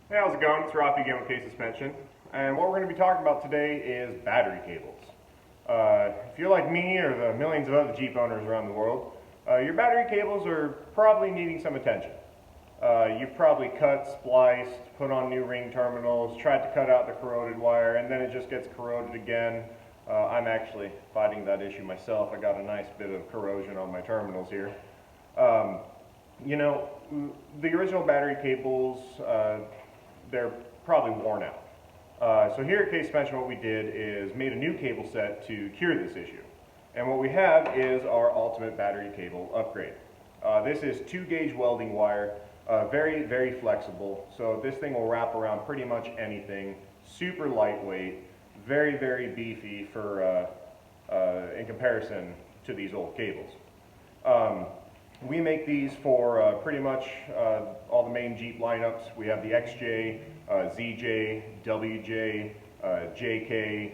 Hey, how's it going? It's Rafi again with KSuspension, and what we're going to be talking about today is battery cables. If you're like me or the millions of other Jeep owners around the world, your battery cables are probably needing some attention. You've probably cut, spliced, put on new ring terminals, tried to cut out the corroded wire, and then it just gets corroded again. I'm actually fighting that issue myself. I got a nice bit of corrosion on my terminals here. Um, you know, the original battery cables, they're probably worn out. So here at KSuspension, what we did is made a new cable set to cure this issue. And what we have is our ultimate battery cable upgrade. This is 2-gauge welding wire, very, very flexible. So this thing will wrap around pretty much anything, super lightweight, very, very beefy for, in comparison to these old cables. We make these for pretty much all the main Jeep lineups. We have the XJ, ZJ, WJ, JK,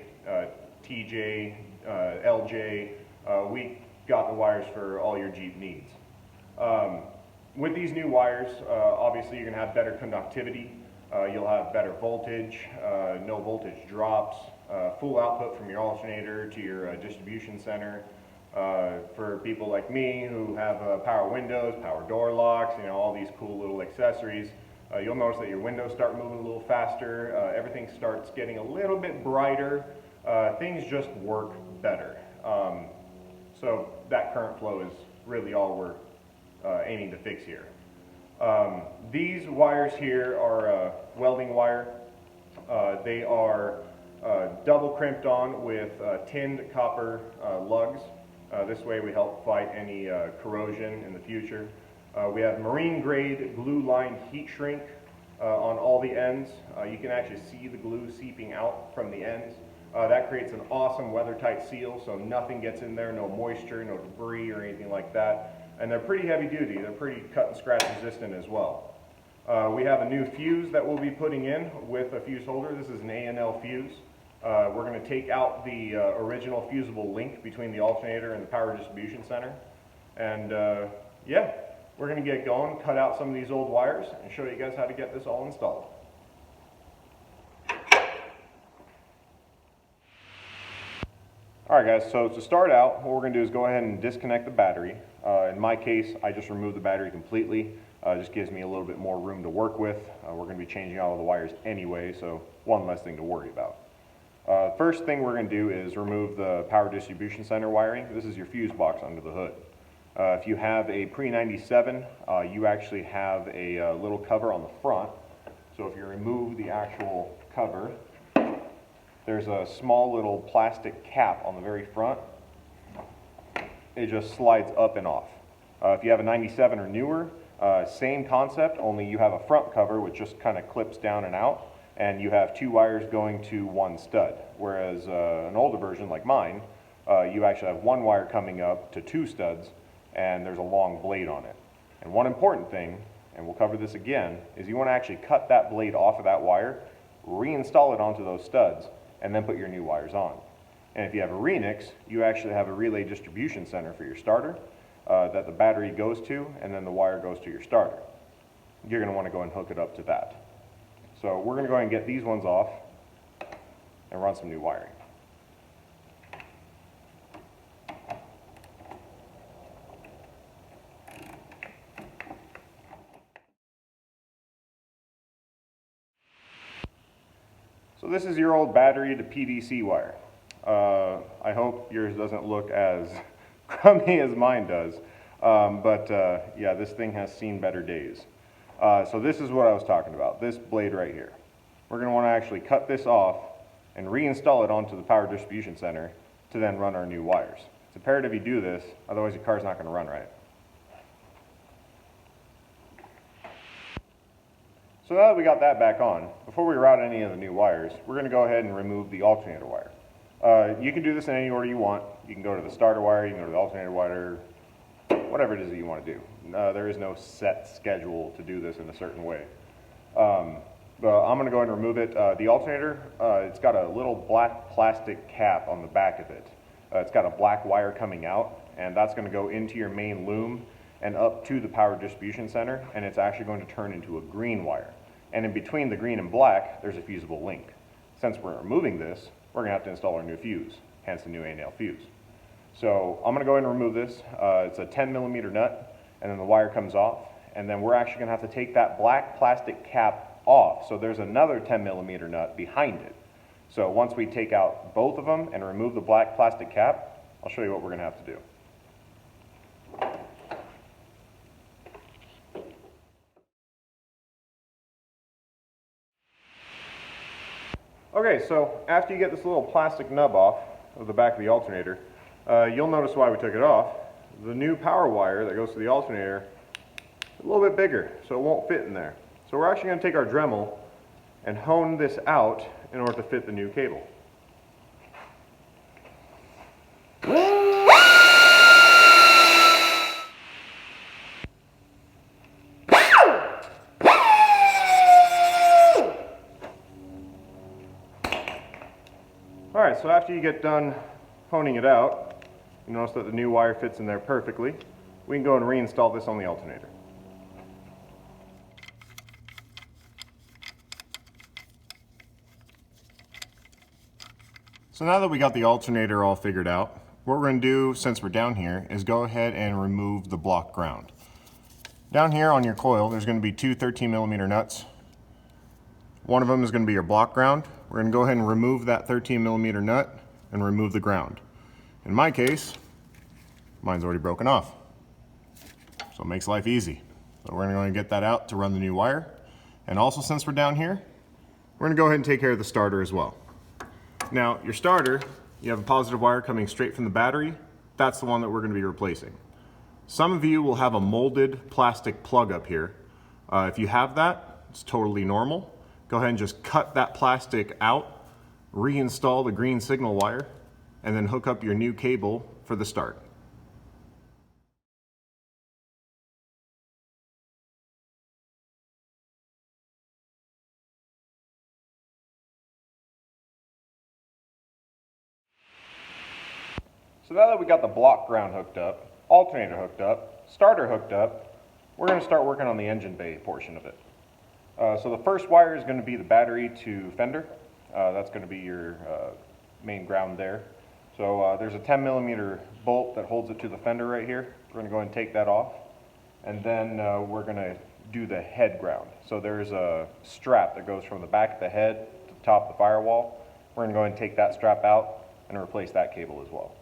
TJ, LJ. We got the wires for all your Jeep needs. With these new wires, obviously you're going to have better conductivity. You'll have better voltage, no voltage drops, full output from your alternator to your distribution center. For people like me who have power windows, power door locks, all these cool little accessories, you'll notice that your windows start moving a little faster, everything starts getting a little bit brighter, things just work better. So that current flow is really all we're aiming to fix here. These wires here are welding wire. They are double crimped on with tinned copper lugs. This way we help fight any corrosion in the future. We have marine grade glue lined heat shrink on all the ends. You can actually see the glue seeping out from the ends. That creates an awesome weather tight seal, so nothing gets in there, no moisture, no debris or anything like that. And they're pretty heavy duty, they're pretty cut and scratch resistant as well. We have a new fuse that we'll be putting in with a fuse holder. This is an A&L fuse. We're going to take out the original fusible link between the alternator and the power distribution center. And yeah, we're going to get going, cut out some of these old wires, and show you guys how to get this all installed. Alright guys, so to start out, what we're going to do is go ahead and disconnect the battery. In my case, I just removed the battery completely. Just gives me a little bit more room to work with. We're going to be changing all of the wires anyway, so one less thing to worry about. First thing we're going to do is remove the power distribution center wiring. This is your fuse box under the hood. If you have a pre-97, you actually have a little cover on the front. So if you remove the actual cover, there's a small little plastic cap on the very front. It just slides up and off. If you have a 97 or newer, same concept, only you have a front cover which just kind of clips down and out, and you have 2 wires going to 1 stud. Whereas an older version like mine, you actually have 1 wire coming up to 2 studs, and there's a long blade on it. And one important thing, and we'll cover this again, is you want to actually cut that blade off of that wire, reinstall it onto those studs, and then put your new wires on. And if you have a Renix, you actually have a relay distribution center for your starter that the battery goes to, and then the wire goes to your starter. You're going to want to go and hook it up to that. So we're going to go ahead and get these ones off and run some new wiring. So this is your old battery to PDC wire. I hope yours doesn't look as crummy as mine does, yeah, this thing has seen better days. So this is what I was talking about, this blade right here. We're going to want to actually cut this off and reinstall it onto the power distribution center to then run our new wires. It's imperative you do this, otherwise your car's not going to run right. So now that we got that back on, before we route any of the new wires, we're going to go ahead and remove the alternator wire. You can do this in any order you want. You can go to the starter wire, you can go to the alternator wire, whatever it is that you want to do. There is no set schedule to do this in a certain way. But I'm going to go ahead and remove it. The alternator, it's got a little black plastic cap on the back of it. It's got a black wire coming out, and that's going to go into your main loom and up to the power distribution center, and it's actually going to turn into a green wire. and in between the green and black, there's a fusible link. Since we're removing this, we're going to have to install our new fuse, hence the new A-nail fuse. So I'm going to go ahead and remove this. It's a 10mm nut, and then the wire comes off, and then we're actually going to have to take that black plastic cap off. So there's another 10mm nut behind it. So once we take out both of them and remove the black plastic cap, I'll show you what we're going to have to do. Okay, so after you get this little plastic nub off of the back of the alternator, you'll notice why we took it off. The new power wire that goes to the alternator is a little bit bigger, so it won't fit in there. So we're actually going to take our Dremel and hone this out in order to fit the new cable. Alright, so after you get done honing it out, you notice that the new wire fits in there perfectly. We can go and reinstall this on the alternator. So now that we got the alternator all figured out, what we're going to do, since we're down here, is go ahead and remove the block ground. Down here on your coil, there's going to be two 13mm nuts. One of them is going to be your block ground. We're going to go ahead and remove that 13mm nut and remove the ground. In my case, mine's already broken off. So it makes life easy. So we're going to get that out to run the new wire. And also, since we're down here, we're going to go ahead and take care of the starter as well. Now, your starter, you have a positive wire coming straight from the battery. That's the one that we're going to be replacing. Some of you will have a molded plastic plug up here. If you have that, it's totally normal. Go ahead and just cut that plastic out, reinstall the green signal wire, and then hook up your new cable for the start. So now that we got the block ground hooked up, alternator hooked up, starter hooked up, we're going to start working on the engine bay portion of it. So the first wire is going to be the battery to fender. That's going to be your main ground there. So there's a 10mm bolt that holds it to the fender right here. We're going to go ahead and take that off. And then we're going to do the head ground. So there's a strap that goes from the back of the head to the top of the firewall. We're going to go ahead and take that strap out and replace that cable as well.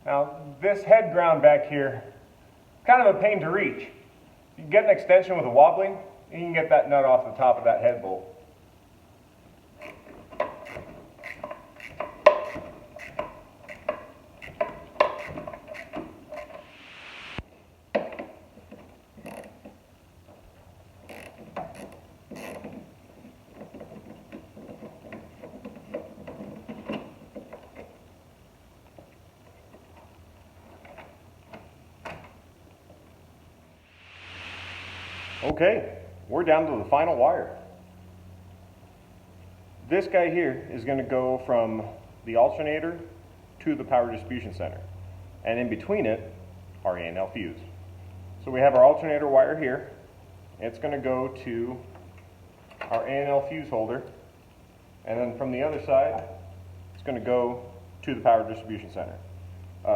Now, this head ground back here, kind of a pain to reach. You can get an extension with a wobbling, and you can get that nut off the top of that head bolt. Okay, we're down to the final wire. This guy here is going to go from the alternator to the power distribution center. And in between it, our A&L fuse. So we have our alternator wire here. It's going to go to our A&L fuse holder. And then from the other side, it's going to go to the power distribution center.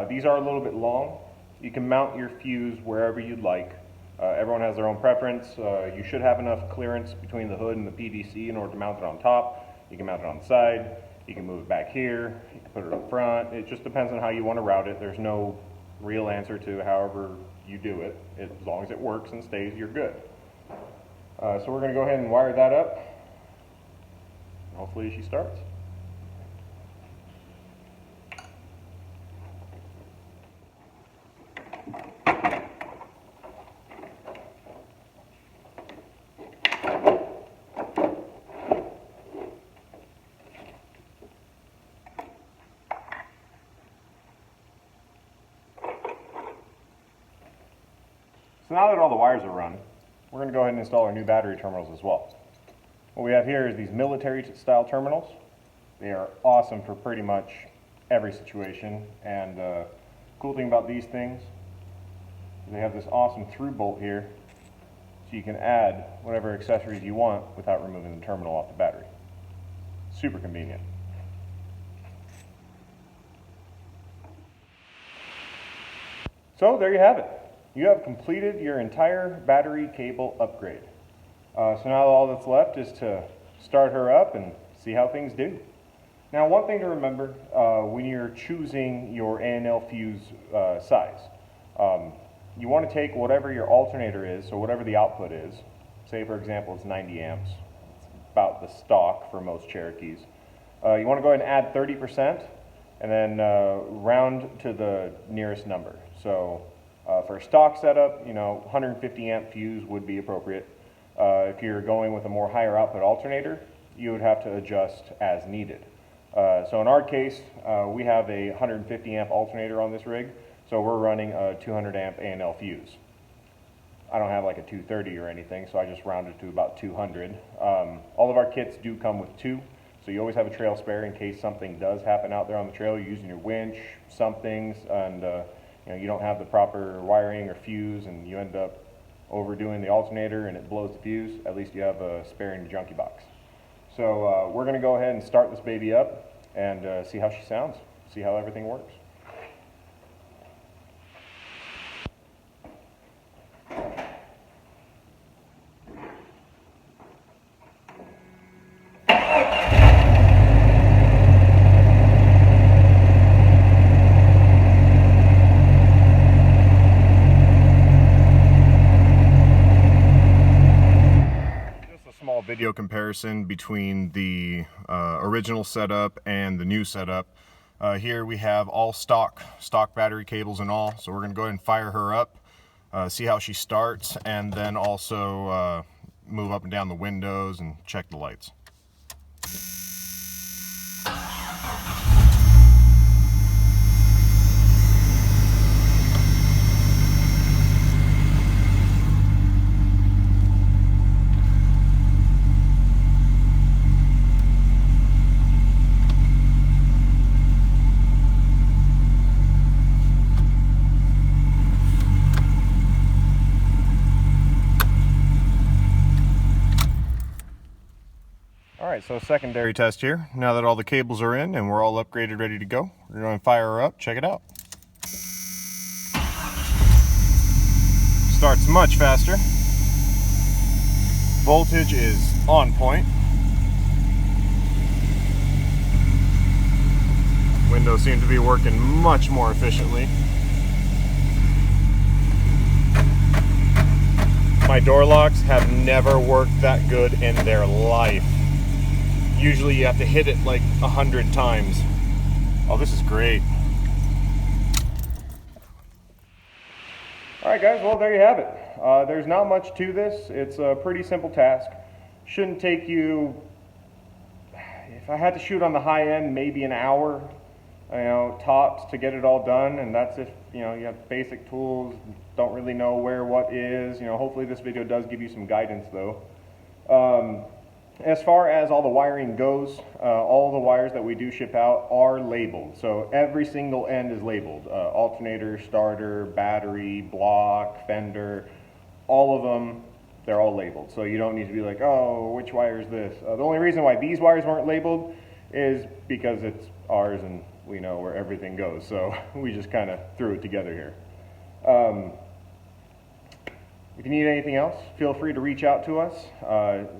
These are a little bit long. You can mount your fuse wherever you'd like. Everyone has their own preference. You should have enough clearance between the hood and the PVC in order to mount it on top. You can mount it on the side. You can move it back here. You can put it up front. It just depends on how you want to route it. There's no real answer to however you do it. As long as it works and stays, you're good. So we're going to go ahead and wire that up. Hopefully she starts. So now that all the wires are run, we're going to go ahead and install our new battery terminals as well. What we have here is these military style terminals. They are awesome for pretty much every situation, and the cool thing about these things is they have this awesome through bolt here, so you can add whatever accessories you want without removing the terminal off the battery. Super convenient. So there you have it. You have completed your entire battery cable upgrade. So now all that's left is to start her up and see how things do. Now, one thing to remember when you're choosing your A&L fuse size, you want to take whatever your alternator is, so whatever the output is. Say, for example, it's 90 amps. It's about the stock for most Cherokees. You want to go ahead and add 30% and then round to the nearest number. So for a stock setup, 150 amp fuse would be appropriate. If you're going with a more higher output alternator, you would have to adjust as needed. So in our case, we have a 150 amp alternator on this rig, so we're running a 200 amp A&L fuse. I don't have like a 230 or anything, so I just rounded to about 200. All of our kits do come with 2, so you always have a trail spare in case something does happen out there on the trail. You're using your winch, somethings, and you don't have the proper wiring or fuse, and you end up overdoing the alternator and it blows the fuse. At least you have a spare in your junkie box. So we're going to go ahead and start this baby up and see how she sounds, see how everything works. Video comparison between the original setup and the new setup. Here we have all stock battery cables and all, so we're going to go ahead and fire her up, see how she starts, and then also move up and down the windows and check the lights. Alright, so secondary test here. Now that all the cables are in and we're all upgraded, ready to go, we're going to fire her up, check it out. Starts much faster. Voltage is on point. Windows seem to be working much more efficiently. My door locks have never worked that good in their life. Usually you have to hit it like 100 times. Oh, this is great. Alright guys, well there you have it. There's not much to this. It's a pretty simple task. Shouldn't take you, if I had to shoot on the high end, maybe an hour, tops to get it all done, and that's if you have basic tools, don't really know where what is. Hopefully this video does give you some guidance though. As far as all the wiring goes, all the wires that we do ship out are labeled. So every single end is labeled. Alternator, starter, battery, block, fender, all of them, they're all labeled. So you don't need to be like, oh, which wire is this? The only reason why these wires weren't labeled is because it's ours and we know where everything goes. So we just kind of threw it together here. If you need anything else, feel free to reach out to us.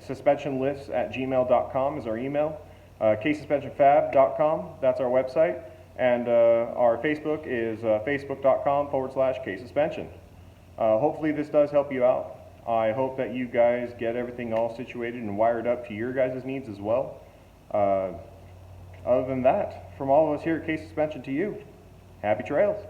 suspensionlifts@gmail.com is our email. KSuspensionfab.com, that's our website. And our Facebook is facebook.com/KSuspension. Hopefully this does help you out. I hope that you guys get everything all situated and wired up to your guys' needs as well. Other than that, from all of us here at KSuspension to you, happy trails.